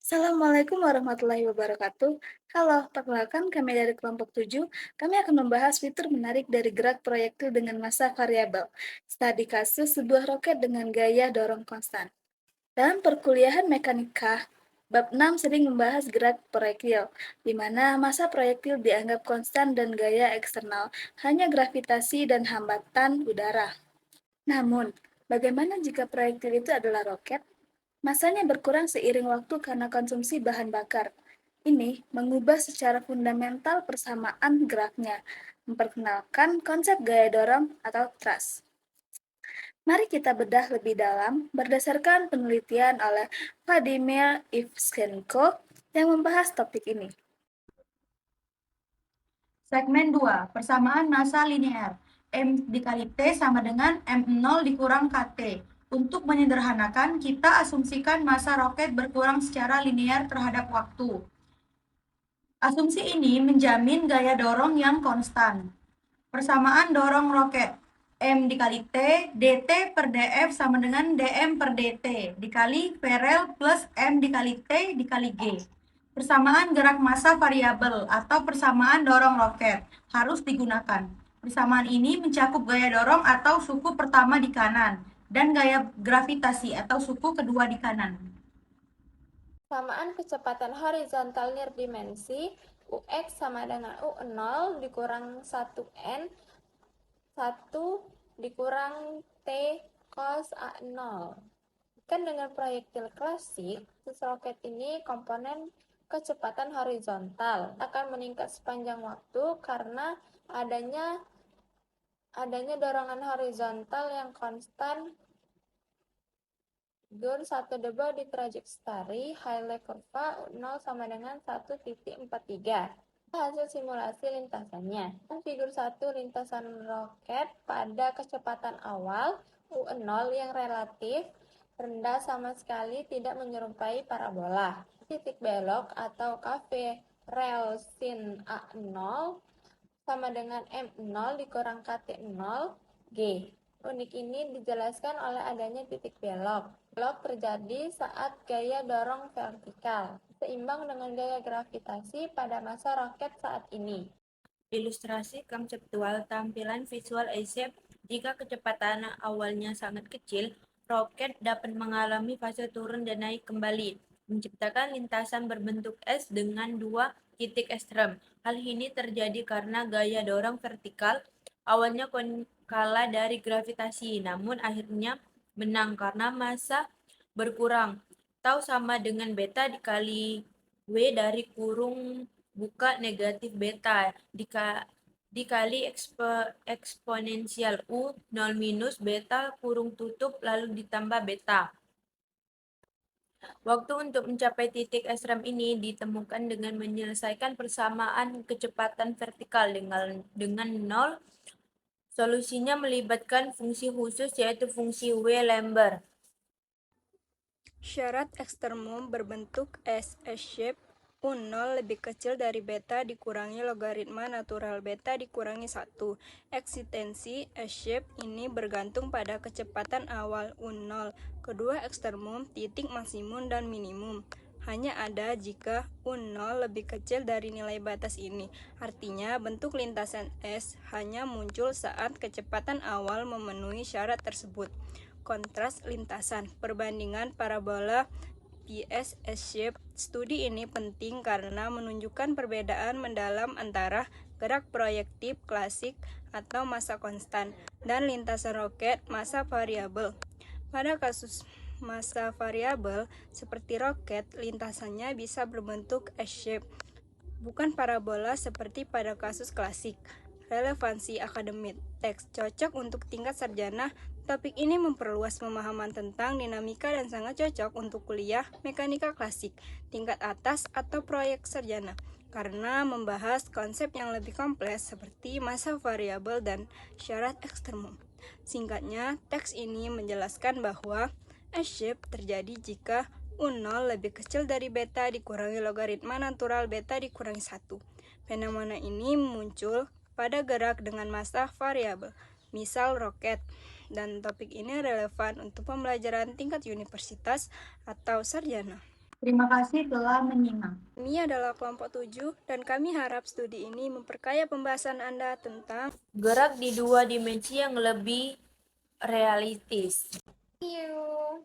Assalamualaikum warahmatullahi wabarakatuh. Halo, perkenalkan kami dari kelompok 7. Kami akan membahas fitur menarik dari gerak proyektil dengan massa variabel. Studi kasus sebuah roket dengan gaya dorong konstan. Dalam perkuliahan mekanika, bab 6 sering membahas gerak proyektil, di mana massa proyektil dianggap konstan dan gaya eksternal hanya gravitasi dan hambatan udara. Namun, bagaimana jika proyektil itu adalah roket? Masanya berkurang seiring waktu karena konsumsi bahan bakar. Ini mengubah secara fundamental persamaan geraknya, memperkenalkan konsep gaya dorong atau thrust. Mari kita bedah lebih dalam berdasarkan penelitian oleh Vladimir Ivchenko yang membahas topik ini. Segmen 2, persamaan massa linear. M dikali T sama dengan M0 dikurang KT. Untuk menyederhanakan, kita asumsikan massa roket berkurang secara linear terhadap waktu. Asumsi ini menjamin gaya dorong yang konstan. Persamaan dorong roket. M dikali T, dt per df sama dengan dm per dt dikali VREL plus M dikali T dikali G. Persamaan gerak massa variabel atau persamaan dorong roket harus digunakan. Persamaan ini mencakup gaya dorong atau suku pertama di kanan dan gaya gravitasi atau suku kedua di kanan. Samaan kecepatan horizontal nirdimensi Ux sama dengan U0 dikurang 1N 1 dikurang T cos A0. Kan dengan proyektil klasik, roket ini komponen kecepatan horizontal akan meningkat sepanjang waktu karena adanya dorongan horizontal yang konstan. Gur 1 debel di trajektori Haile kurva 0 sama dengan 1,43. Hasil simulasi lintasannya. Figur 1 lintasan roket pada kecepatan awal U0 yang relatif rendah sama sekali tidak menyerupai parabola. Titik belok atau KV rel sin A0 sama dengan M0 dikurang KT0 G. Unik ini dijelaskan oleh adanya titik belok. Belok terjadi saat gaya dorong vertikal, seimbang dengan gaya gravitasi pada massa roket saat ini. Ilustrasi konseptual tampilan visual A-shape. Jika kecepatan awalnya sangat kecil, roket dapat mengalami fase turun dan naik kembali, menciptakan lintasan berbentuk S dengan dua titik ekstrem. Hal ini terjadi karena gaya dorong vertikal awalnya kalah dari gravitasi, namun akhirnya menang karena massa berkurang, atau sama dengan beta dikali W dari kurung buka negatif beta dikali eksponensial U 0 minus beta kurung tutup lalu ditambah beta. Waktu untuk mencapai titik ekstrem ini ditemukan dengan menyelesaikan persamaan kecepatan vertikal dengan 0. Solusinya melibatkan fungsi khusus yaitu fungsi W Lambert. Syarat ekstremum berbentuk S-shape U0 lebih kecil dari beta dikurangi logaritma natural beta dikurangi 1. Eksistensi S-shape ini bergantung pada kecepatan awal U0. Kedua ekstremum, titik maksimum dan minimum, hanya ada jika U0 lebih kecil dari nilai batas ini. Artinya, bentuk lintasan S hanya muncul saat kecepatan awal memenuhi syarat tersebut. Kontras lintasan, perbandingan parabola PS S-shape. Studi ini penting karena menunjukkan perbedaan mendalam antara gerak proyektif klasik atau massa konstan dan lintasan roket massa variabel. Pada kasus massa variabel seperti roket, lintasannya bisa berbentuk S-shape, bukan parabola seperti pada kasus klasik. Relevansi akademik teks cocok untuk tingkat sarjana. Topik ini memperluas pemahaman tentang dinamika dan sangat cocok untuk kuliah mekanika klasik tingkat atas atau proyek sarjana karena membahas konsep yang lebih kompleks seperti massa variabel dan syarat ekstremum. Singkatnya, teks ini menjelaskan bahwa S-shape terjadi jika U0 lebih kecil dari beta dikurangi logaritma natural beta dikurangi 1. Fenomena ini muncul pada gerak dengan massa variabel, misal roket, dan topik ini relevan untuk pembelajaran tingkat universitas atau sarjana. Terima kasih telah menyimak. Kami adalah kelompok 7 dan kami harap studi ini memperkaya pembahasan Anda tentang gerak di dua dimensi yang lebih realistis. See you.